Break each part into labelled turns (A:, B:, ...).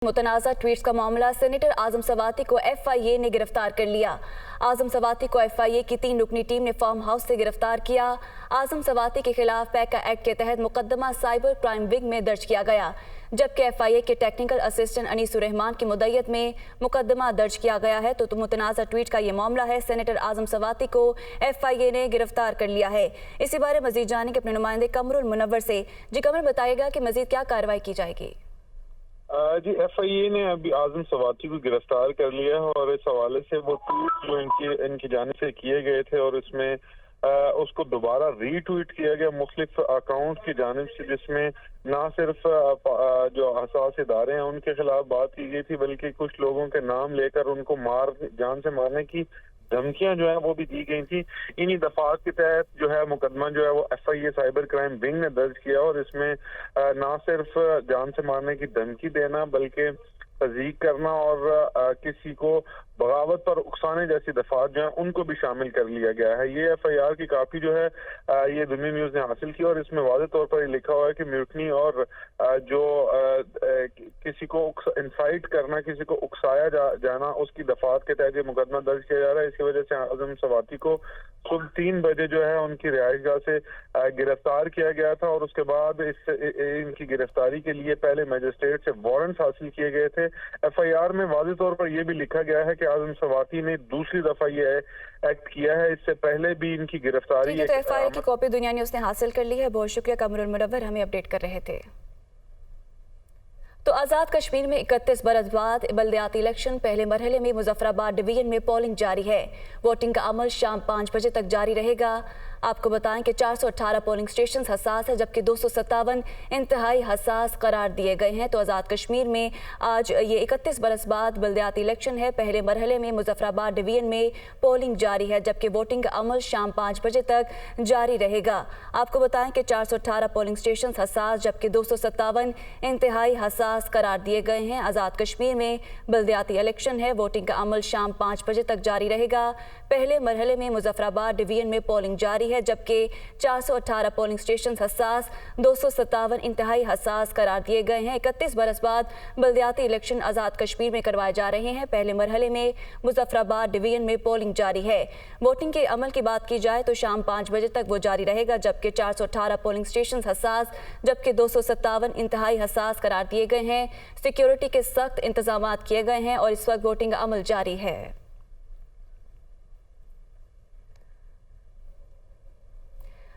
A: मुतनाज़ा tweets का मामला, senator आजम सवाती को FIA ने गिरफ्तार कर लिया। आजम सवाती को FIA की 3 रुकनी टीम ने फार्म हाउस से गिरफ्तार किया। आजम सवाती के खिलाफ पैका एक्ट के तहत मुकदमा साइबर क्राइम विंग में दर्ज किया गया, जबकि FIA के टेक्निकल असिस्टेंट अनीसुर-रहमान की मुद्दत में मुकदमा दर्ज किया गया है। तो मुतनाज़ा ट्वीट का ये मामला है, सेनेटर आजम सवाती को FIA ने गिरफ्तार कर लिया है। इसी बारे मजीद जानेंगे अपने नुमाइंदे कमरुल मुनव्वर से। जी कमर, बताइएगा कि मजीद क्या कार्रवाई की जाएगी?
B: जी, FIA ने अभी आजम सवाती को गिरफ्तार कर लिया है और इस हवाले से वो ट्वीट जो इनकी जानिब से किए गए थे और उसमें उसको दोबारा रीट्वीट किया गया मुख्तलिफ अकाउंट की जानिब से, जिसमें ना सिर्फ जो हसास इदारे हैं उनके खिलाफ बात की गई थी, बल्कि कुछ लोगों के नाम लेकर उनको जान से मारने की धमकियां जो है वो भी दी गई थी। इन्हीं दफात के तहत जो है मुकदमा जो है वो FIA साइबर क्राइम विंग ने दर्ज किया और इसमें ना सिर्फ जान से मारने की धमकी देना बल्कि तज़ीक करना और किसी को बगावत पर उकसाने जैसी दफात जो है उनको भी शामिल कर लिया गया है। ये FIR की कापी जो है ये दुनिया न्यूज ने हासिल की और इसमें वाज़ेह तौर पर लिखा हुआ है कि म्यूटनी और जो किसी को इंसाइट करना, किसी को उकसाया जाना, उसकी दफात के तहत ये मुकदमा दर्ज किया जा रहा है। इसकी वजह से आजम सवाती को सुबह 3 बजे जो है उनकी रिहाइशगाह से गिरफ्तार किया गया था और उसके बाद इनकी गिरफ्तारी के लिए पहले मजिस्ट्रेट से वारंट हासिल किए गए थे। FIR में वाज़ेह तौर पर यह भी लिखा गया है कि आजम सवाती ने दूसरी दफा ये एक्ट किया है, इससे पहले भी इनकी गिरफ्तारी।
A: तो FIR की कॉपी दुनिया न्यूज ने हासिल कर ली है। बहुत शुक्रिया कमरुल मुनव्वर, हमें अपडेट कर रहे थे। तो आज़ाद कश्मीर में 31 बरस बाद बल्दियाती इलेक्शन पहले मरहले में मुजफ्फराबाद डिवीजन में पोलिंग जारी है। वोटिंग का अमल शाम 5 बजे तक जारी रहेगा। आपको बताएं कि 418 पोलिंग स्टेशन हसास है, जबकि 257 इंतहाई हसास करार दिए गए हैं। तो आज़ाद कश्मीर में आज ये 31 बरस बाद बल्दियाती इलेक्शन है। पहले मरहले में मुजफ्फराबाद डिवीजन में पोलिंग जारी है, जबकि वोटिंग का अमल शाम 5 बजे तक जारी रहेगा। आपको बताएं कि 418 पोलिंग स्टेशन हसास जबकि 257 इंतहाई हसास करार दिए गए हैं। आज़ाद कश्मीर में बल्दियाती इलेक्शन है। वोटिंग का अमल शाम 5 बजे तक जारी रहेगा। पहले मरहले में मुजफ्फराबाद डिवीजन में पोलिंग जारी है, जबकि 418 पोलिंग स्टेशन हसास, 257 इंतहाई हसास करार दिए गए हैं। 31 बरस बाद बल्दियाती इलेक्शन आज़ाद कश्मीर में करवाए जा रहे हैं। पहले मरहले में मुजफ्फराबाद डिवीजन में पोलिंग जारी है। वोटिंग के अमल की बात की जाए तो शाम 5 बजे तक वो जारी रहेगा, जबकि 418 पोलिंग स्टेशन हसास जबकि 257 इंतहाई हसास करार दिए गए हैं। सिक्योरिटी के सख्त इंतजाम किए गए हैं और इस वक्त वोटिंग का अमल जारी है।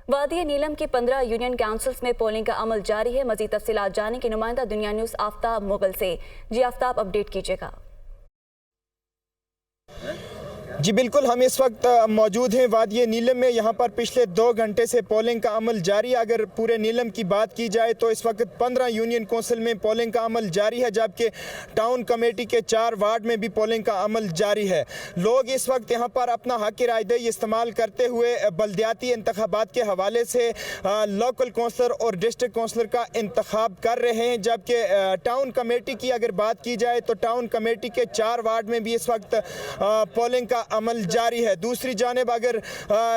A: वादी नीलम की 15 यूनियन काउंसिल्स में पोलिंग का अमल जारी है। मजीद तफसीलात जाने की नुमाइंदा दुनिया न्यूज आफ्ताब मुगल से। जी आफ्ताब, अपडेट कीजिएगा।
C: जी बिल्कुल, हम इस वक्त मौजूद हैं वादी नीलम में। यहाँ पर पिछले 2 घंटे से पोलिंग का अमल जारी है। अगर पूरे नीलम की बात की जाए तो इस वक्त 15 यूनियन कौंसिल में पोलिंग का अमल जारी है, जबकि टाउन कमेटी के 4 वार्ड में भी पोलिंग का अमल जारी है। लोग इस वक्त यहाँ पर अपना हक रायदही इस्तेमाल करते हुए बल्दियाती इंतखाबात के हवाले से लोकल कौंसलर और डिस्ट्रिक्ट कौंसलर का इंतखाब कर रहे हैं। जबकि टाउन कमेटी की अगर बात की जाए तो टाउन कमेटी के 4 वार्ड में भी इस वक्त पोलिंग का अमल जारी है। दूसरी जानिब अगर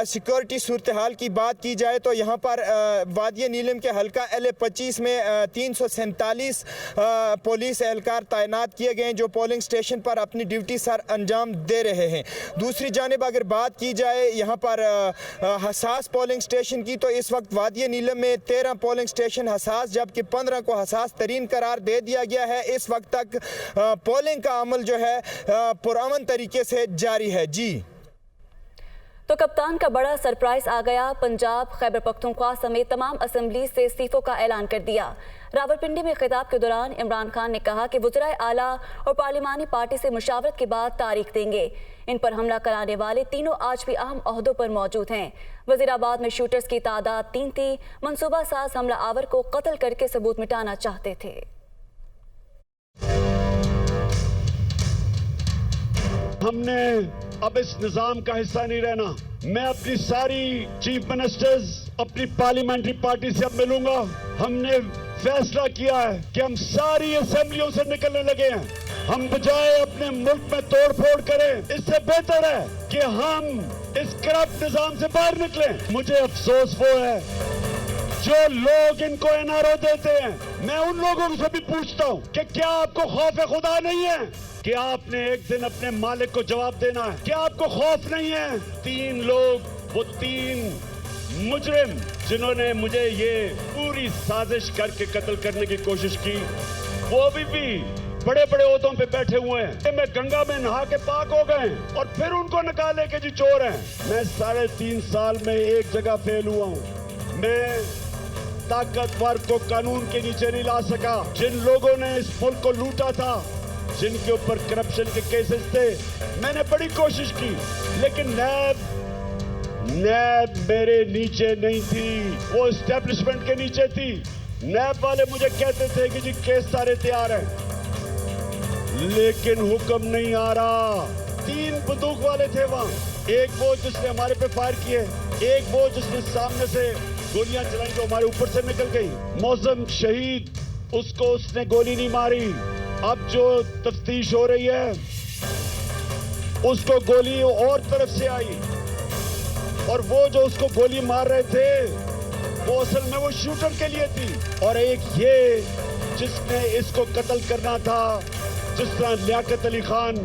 C: सिक्योरिटी सूरत हाल की बात की जाए तो यहाँ पर वादी नीलम के हल्का LA-25 में 347 पुलिस एहलकार तैनात किए गए हैं, जो पोलिंग स्टेशन पर अपनी ड्यूटी सर अंजाम दे रहे हैं। दूसरी जानिब अगर बात की जाए यहाँ पर हसास पोलिंग स्टेशन की तो इस वक्त वादी नीलम में 13 पोलिंग स्टेशन हसास जबकि 15 को हसास तरीन करार दे दिया गया है। इस वक्त तक पोलिंग का अमल जो है पुरअमन तरीके से जारी है। जी
A: तो कप्तान का बड़ा सरप्राइज आ गया। पंजाब, खैबर पख्तूनख्वा समेत तमाम असम्बली से इस्तीफों का ऐलान कर दिया। रावलपिंडी में खिताब के दौरान इमरान खान ने कहा कि वज़राए आला और पार्लिमानी पार्टी से मुशावरत के बाद तारीख देंगे। इन पर हमला कराने वाले तीनों आज भी अहम ओहदों पर मौजूद हैं। वज़ीराबाद में शूटर्स की तादाद 3 थी। मनसूबा साज हमला आवर को कत्ल करके सबूत मिटाना चाहते थे।
D: हमने अब इस निजाम का हिस्सा नहीं रहना। मैं अपनी सारी चीफ मिनिस्टर्स, अपनी पार्लियामेंट्री पार्टी से अब मिलूंगा। हमने फैसला किया है कि हम सारी असेंबलियों से निकलने लगे हैं। हम बजाय अपने मुल्क में तोड़ फोड़ करें, इससे बेहतर है कि हम इस करप्ट निजाम से बाहर निकलें। मुझे अफसोस वो है जो लोग इनको NRO देते हैं। मैं उन लोगों से भी पूछता हूं कि क्या आपको खौफ खुदा नहीं है कि आपने एक दिन अपने मालिक को जवाब देना है? क्या आपको खौफ नहीं है? 3 लोग, वो 3 मुजरिम जिन्होंने मुझे ये पूरी साजिश करके कत्ल करने की कोशिश की, वो अभी भी बड़े बड़े ओहदों पे बैठे हुए हैं। मैं गंगा में नहा के पाक हो गए और फिर उनको निकाले के जी चोर हैं। मैं 3.5 साल में एक जगह फेल हुआ हूँ। मैं ताकतवर को कानून के नीचे नहीं ला सका। जिन लोगों ने इस मुल्क को लूटा था, जिनके ऊपर करप्शन के केसेस थे, मैंने बड़ी कोशिश की, लेकिन नैब मेरे नीचे नहीं थी, वो एस्टेब्लिशमेंट के नीचे थी। नैब वाले मुझे कहते थे कि जी केस सारे तैयार हैं, लेकिन हुक्म नहीं आ रहा। 3 बंदूक वाले थे वहां, एक वो जिसने हमारे पे फायर किए, एक वो जिसने सामने से गोलियां चलाई जो हमारे ऊपर से निकल गई। मौसम शहीद, उसको उसने गोली नहीं मारी। अब जो तफ्तीश हो रही है, उसको गोली और तरफ से आई, और वो जो उसको गोली मार रहे थे वो असल में वो शूटर के लिए थी। और एक ये जिसने इसको कत्ल करना था, जिस तरह लियाकत अली खान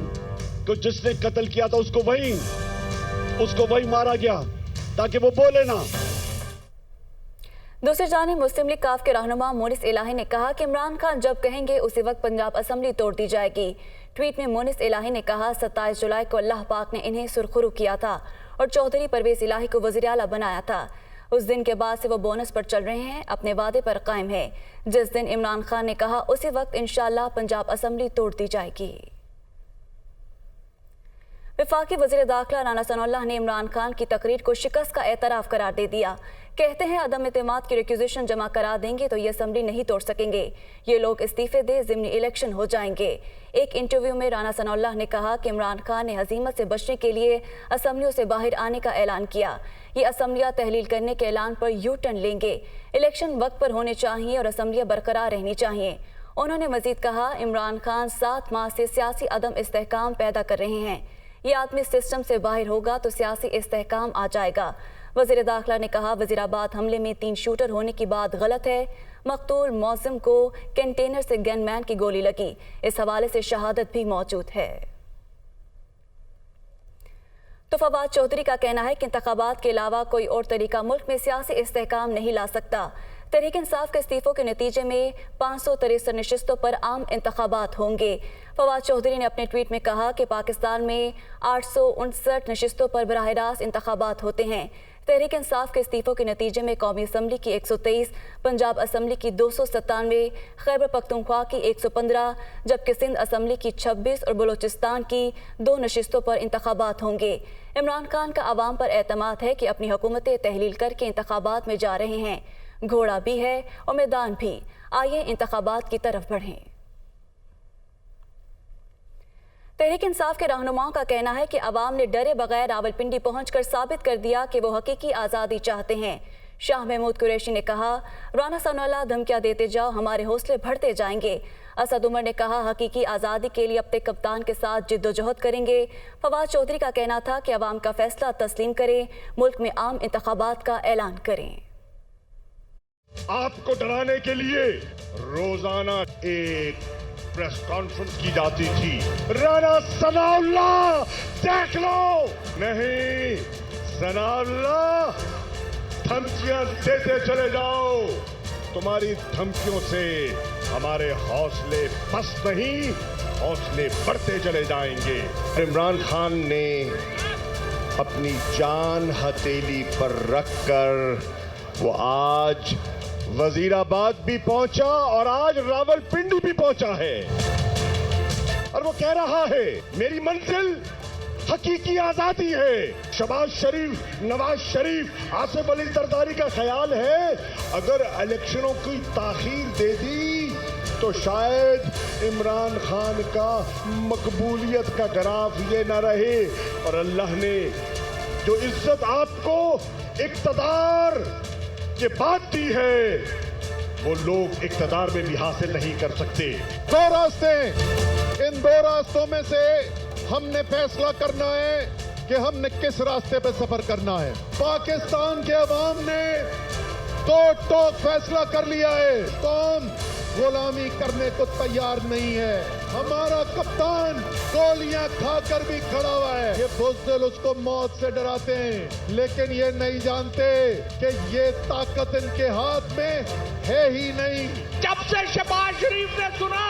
D: को जिसने कत्ल किया था, उसको वही मारा गया ताकि वो बोले ना।
A: दूसरी जानिब मुस्लिम लीग काफ के रहनुमा मोनिस इलाही ने कहा कि इमरान खान जब कहेंगे उसी वक्त पंजाब असेंबली तोड़ दी जाएगी। ट्वीट में मोनिस इलाही ने कहा, 27 जुलाई को अल्लाह पाक ने इन्हें सुरखरू किया था और चौधरी परवेज इलाही को वज़ीर आला बनाया था। उस दिन के बाद से वो बोनस पर चल रहे हैं, अपने वादे पर कायम है। जिस दिन इमरान खान ने कहा उसी वक्त इंशाअल्लाह पंजाब असेंबली तोड़ दी जाएगी। वफाकी वज़ीर दाखिला राना सनाउल्लाह ने इमरान खान की तकरीर को शिकस्त का एतराफ़ करार दे दिया। कहते हैं अदम एतमाद की रिक्विजिशन जमा करा देंगे तो ये असेंबली नहीं तोड़ सकेंगे, ये लोग इस्तीफे दे ज़िमनी इलेक्शन हो जाएंगे। एक इंटरव्यू में राना सनाउल्लाह ने कहा कि इमरान खान ने हज़ीमत से बचने के लिए असेंबलियों से बाहर आने का ऐलान किया। ये असेंबलियाँ तहलील करने के ऐलान पर यू टर्न लेंगे। इलेक्शन वक्त पर होने चाहिए और असेंबलियाँ बरकरार रहनी चाहिए। उन्होंने मजीद कहा, इमरान खान 7 माह से सियासी अदम इस्तेहकाम पैदा कर रहे हैं। ये आदमी सिस्टम से बाहर होगा तो सियासी इस्तेहकाम आ जाएगा। वज़ीर दाखिला ने कहा, वज़ीराबाद हमले में 3 शूटर होने की बात गलत है। मकतूल मौज़िम को कंटेनर से गनमैन की गोली लगी। इस हवाले से शहादत भी मौजूद है। तो फवाद चौधरी का कहना है कि इंतखाबात के अलावा कोई और तरीका मुल्क में सियासी इस्तेहकाम नहीं ला सकता। तहरीक इंसाफ के इस्तीफों के नतीजे में 563 नशिस्तों पर आम इंतखाबात होंगे। फवाद चौधरी ने अपने ट्वीट में कहा कि पाकिस्तान में 859 नशिस्तों पर बराह रास्त इंतखाबात होते हैं। तहरीक इंसाफ के इस्तीफों के नतीजे में कौमी असम्बली की 123, पंजाब असम्बली की 297, खैबर पख्तूनख्वा की 115, जबकि सिंध असम्बली की 26 और बलोचिस्तान की 2 नशिस्तों पर इंतखाबात होंगे। इमरान खान का अवाम पर एतमाद है कि अपनी हुकूमतें तहलील करके इंतखाबात में जा रहे हैं। घोड़ा भी है और मैदान भी। आइए इंतखाबात की तरफ बढ़ें। तहरीक इंसाफ के रहनुमाओं का कहना है कि अवाम ने डरे बगैर रावलपिंडी पहुंचकर साबित कर दिया कि वो हकीकी आज़ादी चाहते हैं। शाह महमूद कुरैशी ने कहा, राना सनाउल्लाह धमकियां देते जाओ, हमारे हौसले बढ़ते जाएंगे। असद उमर ने कहा, हकीकी आज़ादी के लिए अपने कप्तान के साथ जिद्दोजहद करेंगे। फवाद चौधरी का कहना था कि अवाम का फैसला तस्लीम करें, मुल्क में आम इंतखाबात का ऐलान करें।
E: आपको डराने के लिए रोजाना एक प्रेस कॉन्फ्रेंस की जाती थी। राना सनाउल्लाह देख लो, नहीं सनाउल्लाह धमकियां देते चले जाओ। तुम्हारी धमकियों से हमारे हौसले बस नहीं, हौसले बढ़ते चले जाएंगे। इमरान खान ने अपनी जान हथेली पर रखकर वो आज वजीराबाद भी पहुंचा और आज रावलपिंडी भी पहुंचा है, और वो कह रहा है मेरी मंजिल हकीकी आजादी है। शहबाज शरीफ, नवाज शरीफ, आसिफ अली जरदारी का ख्याल है अगर इलेक्शनों की ताखीर दे दी तो शायद इमरान खान का मकबूलियत का ग्राफ ये ना रहे, और अल्लाह ने जो इज्जत आपको इक्तदार के बाद दी है वो लोग इक्तदार में भी हासिल नहीं कर सकते।
F: 2 रास्ते, इन 2 रास्तों में से हमने फैसला करना है कि हमने किस रास्ते पे सफर करना है। पाकिस्तान के अवाम ने तो फैसला कर लिया है। कौन? गुलामी करने को तैयार नहीं है। हमारा कप्तान गोलियां खाकर भी खड़ा हुआ है। ये बुज़दिल उसको मौत से डराते हैं, लेकिन ये नहीं जानते कि ये ताकत इनके हाथ में है ही नहीं।
G: जब से शहबाज शरीफ ने सुना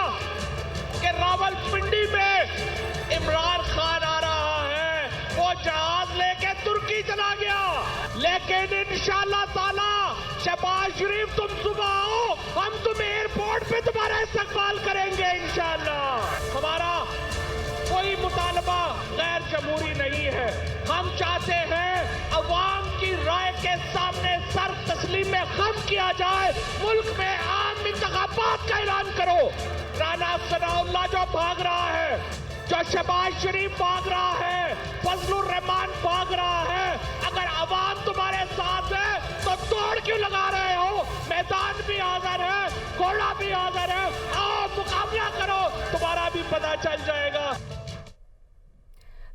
G: कि रावलपिंडी में इमरान खान आ रहा है, वो जहाज लेके तुर्की चला गया। लेकिन इंशाअल्लाह ताला शहबाज शरीफ तुम सुबह आओ, हम तुम्हें एयरपोर्ट पे तुम्हारा इस्तकबाल करेंगे इंशाअल्लाह। हमारा कोई मुतालबा गैर जमहूरी नहीं है। हम चाहते हैं अवाम की राय के सामने सर तस्लीम में खम किया जाए। मुल्क में आम इंतखाबात का ऐलान करो। राना सनाउल्लाह जो भाग रहा है, जो शहबाज शरीफ भाग रहा है, फजलुर रहमान भाग रहा है, अगर अवाम तुम्हारे साथ है तो तोड़ क्यों लगा रहे हो? मैदान भी हाजिर है, घोड़ा भी हाजिर है, आओ मुकाबला करो, तुम्हारा भी पता चल जाएगा।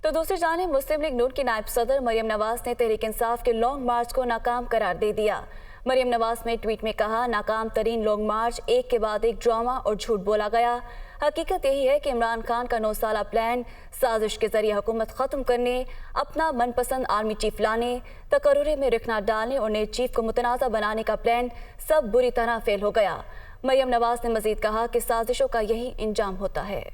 A: तो दूसरी जानिब मुस्लिम लीग नून की नायब सदर मरियम नवाज ने तहरीक इंसाफ के लॉन्ग मार्च को नाकाम करार दे दिया। मरियम नवाज ने ट्वीट में कहा, नाकाम तरीन लॉन्ग मार्च एक के बाद एक ड्रामा और झूठ बोला गया। हकीकत यही है कि इमरान खान का 9 साला प्लान साजिश के जरिए हुकूमत ख़त्म करने, अपना मनपसंद आर्मी चीफ लाने, तकर्रुरे में रिखना डालने और नए चीफ को मुतनाज़ा बनाने का प्लान सब बुरी तरह फेल हो गया। मरियम नवाज ने मजीद कहा कि साजिशों का यही इंजाम होता है।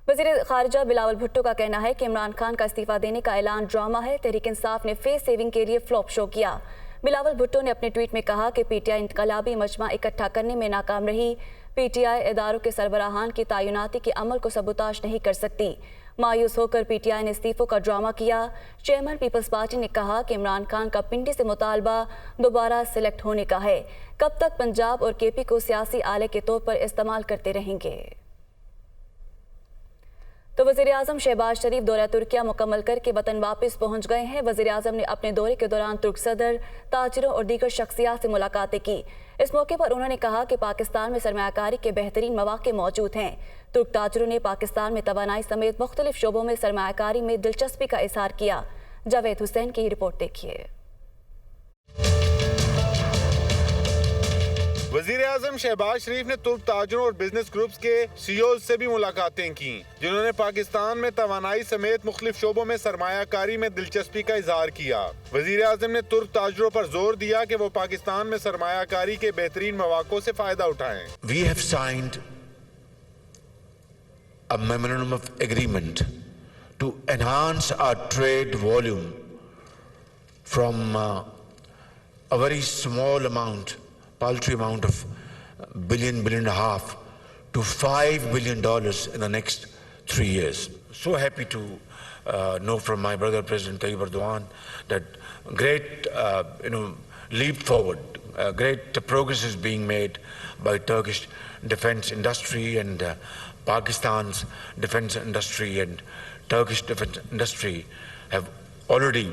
A: वज़ीर ख़ारिजा बिलावल भुट्टो का कहना है कि इमरान खान का इस्तीफ़ा देने का ऐलान ड्रामा है। तहरीक इंसाफ ने फेस सेविंग के लिए फ्लॉप शो किया। बिलावल भुट्टो ने अपने ट्वीट में कहा कि पीटीआई इंतकालाबी मजमा इकट्ठा करने में नाकाम रही। पीटीआई इदारों के सरबराहान की तैनाती के अमल को सबूताश नहीं कर सकती। मायूस होकर पीटीआई ने इस्तीफों का ड्रामा किया। चेयरमैन पीपल्स पार्टी ने कहा कि इमरान खान का पिंडी से मुतालबा दोबारा सिलेक्ट होने का है। कब तक पंजाब और केपी को सियासी आले के तौर पर इस्तेमाल करते रहेंगे। तो वज़ीर-ए-आज़म शहबाज शरीफ दौरा तुर्किया मुकम्मल करके वतन वापस पहुंच गए हैं। वज़ीर-ए-आज़म ने अपने दौरे के दौरान तुर्क सदर, ताजिरों और दीगर शख्सियात से मुलाकातें की। इस मौके पर उन्होंने कहा कि पाकिस्तान में सरमायाकारी के बेहतरीन मौके मौजूद हैं। तुर्क ताजिरों ने पाकिस्तान में तवानाई समेत मुख्तलिफ शोबों में सरमायाकारी में दिलचस्पी का इजहार किया। जावेद हुसैन की रिपोर्ट देखिए।
H: वज़ीर-ए-आज़म शहबाज शरीफ ने तुर्क ताजरों और बिजनेस ग्रुप्स के सीईओज से भी मुलाकातें की, जिन्होंने पाकिस्तान में तवानाई समेत मुख्तलिफ शोबों में सरमायाकारी में दिलचस्पी का इजहार किया। वज़ीर-ए-आज़म ने तुर्क ताजरों पर जोर दिया कि वो पाकिस्तान में सरमायाकारी के बेहतरीन मौक़ों से फायदा उठाएं।
I: We have signed a memorandum of agreement to enhance our trade volume from a very small amount, paltry amount of billion and a half to $5 billion in the next 3 years. So happy to know from my brother President Tayyip Erdogan that great leap forward, great progress is being made by Turkish defense industry and Pakistan's defense industry and Turkish defense industry have already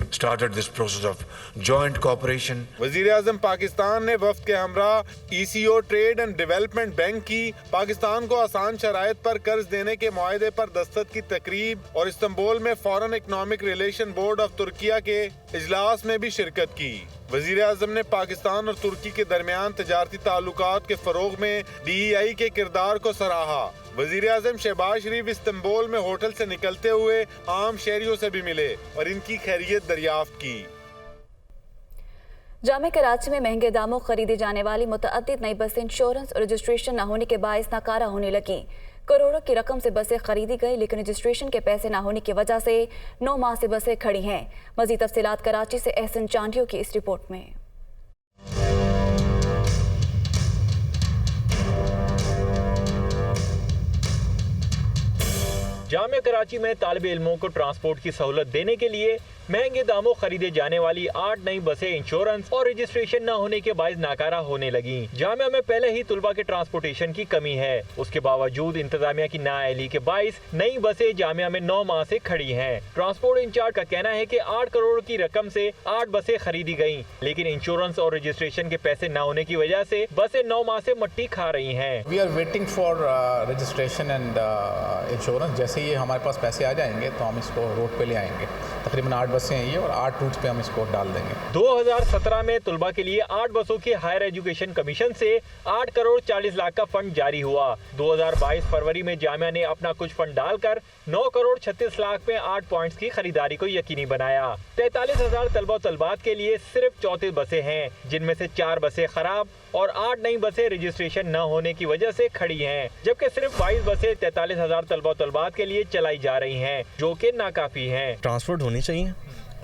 I: started this process of joint cooperation.
H: वज़ीर-ए-आज़म पाकिस्तान ने वफ्द के हमरा ECO trade and development bank की पाकिस्तान को आसान शराइत पर कर्ज देने के मुआहदे पर दस्तखत की तकरीब और इस्तांबुल में foreign economic relation board of Türkiye के इजलास में भी शिरकत की। वज़ीर-ए-आज़म ने पाकिस्तान और तुर्की के दरमियान तजारती ताल्लुकात के फरोग में DEI के किरदार को सराहा। वज़ीर-ए-आज़म शहबाज शरीफ इस्तांबुल में होटल से निकलते हुए आम शहरियों से भी मिले और इनकी खैरियत दरियाफ्त की।
A: जामे कराची में महंगे दामों खरीदी जाने वाली मुतअद्दिद नई बसें इंश्योरेंस और रजिस्ट्रेशन न होने के बायस नाकारा होने लगी। करोड़ों की रकम से बसें खरीदी गई, लेकिन रजिस्ट्रेशन के पैसे न होने की वजह से 9 माह से बसें खड़ी हैं। मज़ीद तफसीलात कराची से एहसन चांडियों की इस रिपोर्ट में।
J: जामे कराची में तालिब इल्मों को ट्रांसपोर्ट की सहूलत देने के लिए महंगे दामों खरीदे जाने वाली 8 नई बसें इंश्योरेंस और रजिस्ट्रेशन न होने के बायस नाकारा होने लगी। जामिया में पहले ही तुलबा के ट्रांसपोर्टेशन की कमी है, उसके बावजूद इंतजामिया की नाअहली के बायस नई बसें जामिया में 9 माह से खड़ी हैं। ट्रांसपोर्ट इंचार्ज का कहना है कि 8 करोड़ की रकम से 8 बसें खरीदी गयी, लेकिन इंश्योरेंस और रजिस्ट्रेशन के पैसे न होने की वजह से बसें 9 माह से मट्टी खा रही हैं।
K: We are waiting for registration and insurance. जैसे ही हमारे पास पैसे आ जाएंगे तो हम इसको रोड पे ले आएंगे। तकरीबन 8 बसें बसें हैं ये, और 8 रूट्स पे हम इसको डाल देंगे।
J: 2017 में तुलबा के लिए 8 बसों के हायर एजुकेशन कमीशन से 8 करोड़ 40 लाख का फंड जारी हुआ। 2022 फरवरी में जामिया ने अपना कुछ फंड डालकर 9 करोड़ 36 लाख में 8 पॉइंट्स की खरीदारी को यकीनी बनाया। 43,000 तलबा तलबात के लिए सिर्फ 34 बसें हैं, जिनमें से 4 बसें खराब और 8 नई बसें रजिस्ट्रेशन न होने की वजह से खड़ी हैं, जबकि सिर्फ 22 बसें 43,000 तलबा तलबात के लिए चलाई जा रही हैं, जो कि नाकाफी हैं।
L: ट्रांसपोर्ट होनी चाहिए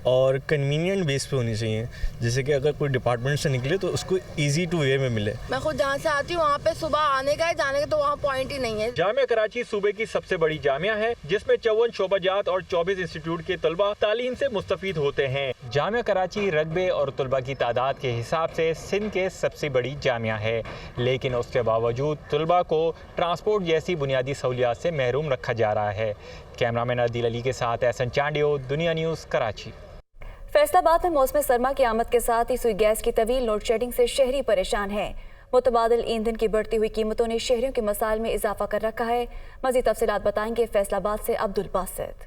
L: और कन्वीनियंट बेस पे होनी चाहिए, जैसे कि अगर कोई डिपार्टमेंट से निकले तो उसको इजी टू वे में मिले।
M: मैं खुद जहाँ से आती हूँ वहाँ पे सुबह आने का है, जाने का तो वहाँ पॉइंट ही नहीं है।
J: जामिया कराची सूबे की सबसे बड़ी जामिया है, जिसमें 54 शोबाजात और 24 इंस्टीट्यूट के तलबा तालीम से मुस्तफीद होते हैं। जामिया कराची रकबे और तलबा की तादाद के हिसाब से सिंध के सबसे बड़ी जामिया है, लेकिन उसके बावजूद तलबा को ट्रांसपोर्ट जैसी बुनियादी सहूलियात से महरूम रखा जा रहा है। कैमरामैन अदील अली के साथ एहसन चांडियो, दुनिया न्यूज़, कराची।
A: फैसलाबाद में मौसम सरमा की आमद के साथ ही सुई गैस की तवील लोड शेडिंग से शहरी परेशान हैं। मुतबादिल ईंधन की बढ़ती हुई कीमतों ने शहरियों के मसाइल में इजाफा कर रखा है। मज़ीद तफसीलात बताएंगे फैसलाबाद से अब्दुल बासित।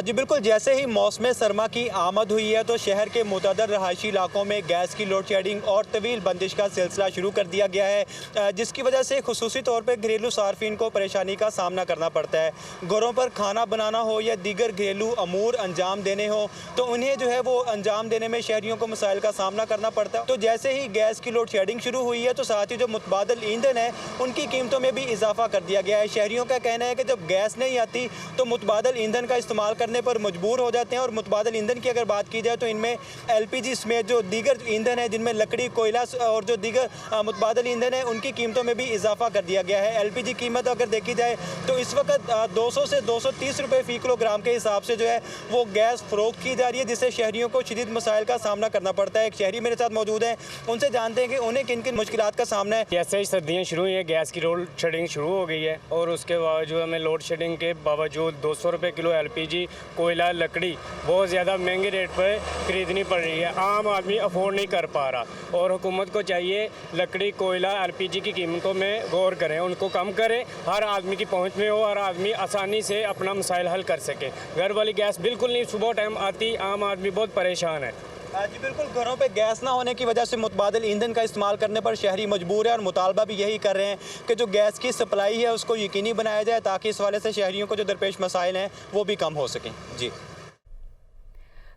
N: जी बिल्कुल, जैसे ही मौसम सरमा की आमद हुई है तो शहर के मुतअद्दिद रहायशी इलाकों में गैस की लोड शेडिंग और तवील बंदिश का सिलसिला शुरू कर दिया गया है, जिसकी वजह से खुसूसी तौर पर घरेलू सार्फिन को परेशानी का सामना करना पड़ता है। घरों पर खाना बनाना हो या दीगर घरेलू अमूर अंजाम देने हो तो उन्हें जो है वो अंजाम देने में शहरियों को मसाइल का सामना करना पड़ता है। तो जैसे ही गैस की लोड शेडिंग शुरू हुई है तो साथ ही जो मुतबादिल ईंधन है उनकी कीमतों में भी इजाफा कर दिया गया है। शहरियों का कहना है कि जब गैस नहीं आती तो मुतबादिल ईंधन का इस्तेमाल करने पर मजबूर हो जाते हैं, और मुतबादिल ईंधन की अगर बात की जाए तो इनमें LPG समेत जो दीगर ईंधन है जिनमें लकड़ी, कोयला और जो दीगर मुतबादिल ईंधन है उनकी कीमतों में भी इजाफा कर दिया गया है। LPG कीमत अगर देखी जाए तो इस वक्त 200 से 230 रुपये फ़ी किलोग्राम के हिसाब से जो है वो गैस फ़रोख्त की जा रही है, जिससे शहरियों को शदीद मसाइल का सामना करना पड़ता है। एक शहरी मेरे साथ मौजूद हैं, उनसे जानते हैं कि उन्हें किन किन मुश्किलात का सामना है।
O: जैसे ही सर्दियाँ शुरू हुई है गैस की लोड शेडिंग शुरू हो गई है, और उसके बावजूद हमें लोड शेडिंग के बावजूद 200 रुपये किलो LPG, कोयला, लकड़ी बहुत ज़्यादा महंगे रेट पर खरीदनी पड़ रही है। आम आदमी अफोर्ड नहीं कर पा रहा, और हुकूमत को चाहिए लकड़ी, कोयला, LPG की कीमतों में गौर करें, उनको कम करें, हर आदमी की पहुंच में हो, हर आदमी आसानी से अपना मसाइल हल कर सके। घर वाली गैस बिल्कुल नहीं सुबह टाइम आती, आम आदमी बहुत परेशान है।
N: जी बिल्कुल, घरों पे गैस ना होने की वजह से मुतबादिल ईंधन का इस्तेमाल करने पर शहरी मजबूर है, और मुतालबा भी यही कर रहे हैं कि जो गैस की सप्लाई है उसको यकीनी बनाया जाए ताकि इस वाले से शहरियों को जो दरपेश मसाइल हैं वो भी कम हो सकें। जी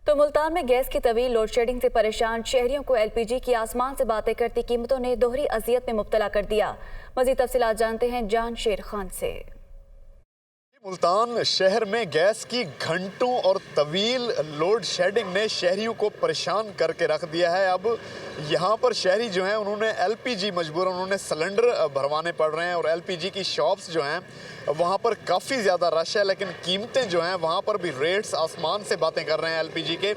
A: तो मुल्तान में गैस की तवील लोड शेडिंग से परेशान शहरियों को LPG की आसमान से बातें करती कीमतों ने दोहरी अजियत में मुब्तला कर दिया। मज़ीद तफसीलात जानते हैं जान शेर खान से।
P: मुल्तान शहर में गैस की घंटों और तवील लोड शेडिंग ने शहरियों को परेशान करके रख दिया है। अब यहाँ पर शहरी जो हैं उन्होंने LPG मजबूरन उन्होंने सिलेंडर भरवाने पड़ रहे हैं, और LPG की शॉप्स जो हैं वहाँ पर काफ़ी ज़्यादा रश है, लेकिन कीमतें जो हैं वहाँ पर भी रेट्स आसमान से बातें कर रहे हैं। LPG के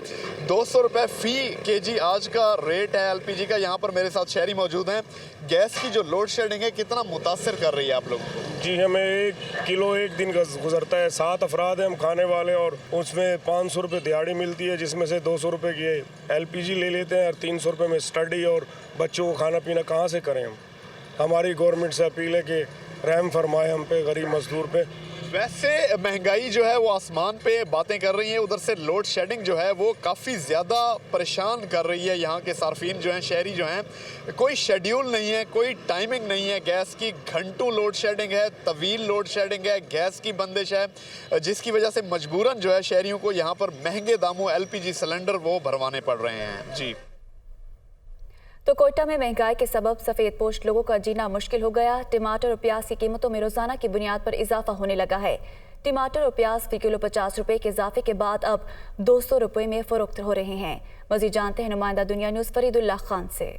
P: 200 रुपये फ़ी kg आज का रेट है LPG का। यहाँ पर मेरे साथ शहरी मौजूद हैं। गैस की जो लोड शेडिंग है कितना मुतासर कर रही है आप लोग?
Q: जी हमें 1 किलो एक दिन का गुजरता है, 7 अफराद हैं हम खाने वाले, और उसमें 500 रुपये दिहाड़ी मिलती है, जिसमें से 200 रुपये की LPG ले लेते हैं, और 300 रुपये में स्टडी और बच्चों को खाना पीना कहाँ से करें हम। हमारी गवर्नमेंट से अपील है कि रहम फरमाए हम पे, गरीब मजदूर पे।
P: वैसे महंगाई जो है वो आसमान पे बातें कर रही है, उधर से लोड शेडिंग जो है वो काफ़ी ज़्यादा परेशान कर रही है यहाँ के सार्फिन जो हैं, शहरी जो हैं। कोई शेड्यूल नहीं है, कोई टाइमिंग नहीं है, गैस की घंटों लोड शेडिंग है, तवील लोड शेडिंग है, गैस की बंदिश है, जिसकी वजह से मजबूरन जो है शहरियों को यहाँ पर महंगे दामों LPG सिलेंडर वो भरवाने पड़ रहे हैं। जी
A: तो कोयटा में महंगाई के सबब सफ़ेद पोश लोगों का जीना मुश्किल हो गया। टमाटर और प्याज की कीमतों में रोजाना की बुनियाद पर इजाफा होने लगा है। टमाटर और प्याज फी किलो 50 रुपये के इजाफे के बाद अब 200 रुपये में फरोख्त हो रहे हैं। मज़ीद जानते हैं नुमाइंदा दुनिया न्यूज़ फरीदुल्लाह खान से।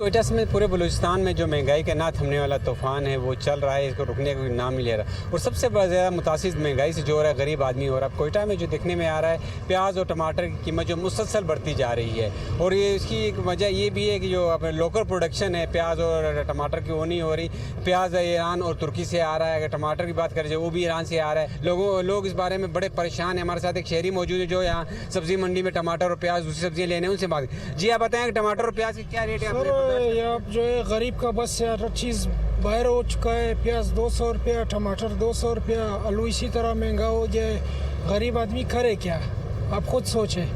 R: कोयटा समेत पूरे बलूचिस्तान में जो महंगाई का ना थमने वाला तूफान है वो चल रहा है, इसको रुकने का कोई नाम नहीं ले रहा, और सबसे ज़्यादा मुतासिर महंगाई से जो हो रहा है गरीब आदमी हो रहा है। कोयटा में जो देखने में आ रहा है प्याज और टमाटर की कीमत जो मुसलसल बढ़ती जा रही है, और ये इसकी एक वजह ये भी है कि जो अपने लोकल प्रोडक्शन है प्याज और टमाटर की वो नहीं हो रही। प्याज ईरान और तुर्की से आ रहा है, अगर टमाटर की बात करें वो भी ईरान से आ रहा है। लोग इस बारे में बड़े परेशान हैं। हमारे साथ एक शहरी मौजूद है जो यहाँ सब्ज़ी मंडी में टमाटर और प्याज दूसरी सब्जियाँ लेने, उनसे बात। जी आप बताएँ टमाटर और प्याज की क्या रेट है?
S: जो है गरीब का बस यार चीज़ बाहर हो चुका है। प्याज 200 रुपया, टमाटर 200 रुपया, आलू इसी तरह महंगा हो गया है। गरीब आदमी करे क्या, आप खुद सोचें।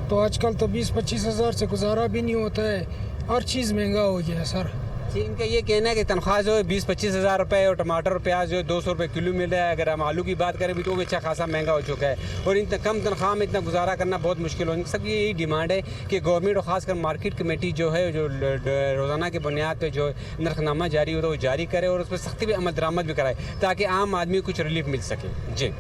S: तो आजकल तो 20-25 हज़ार से गुजारा भी नहीं होता है, हर चीज़ महंगा हो गया है सर।
R: जी, इनका ये कहना है कि तनख्वाह जो है 20-25 हज़ार रुपये और टमाटर और प्याज जो है 200 रुपये किलो मिल रहा है। अगर हम आलू की बात करें भी तो वो अच्छा खासा महंगा हो चुका है और इतना कम तनख्वाह में इतना गुजारा करना बहुत मुश्किल हो। सब यही डिमांड है कि गवर्नमेंट और ख़ासकर मार्केट कमेटी जो है जो रोज़ाना की बुनियाद पर जो नरखनामा जारी होता है वो जारी करे और उस पर सख्ती भी अमल दरामद भी कराए ताकि आम आदमी को कुछ रिलीफ मिल सके। जी।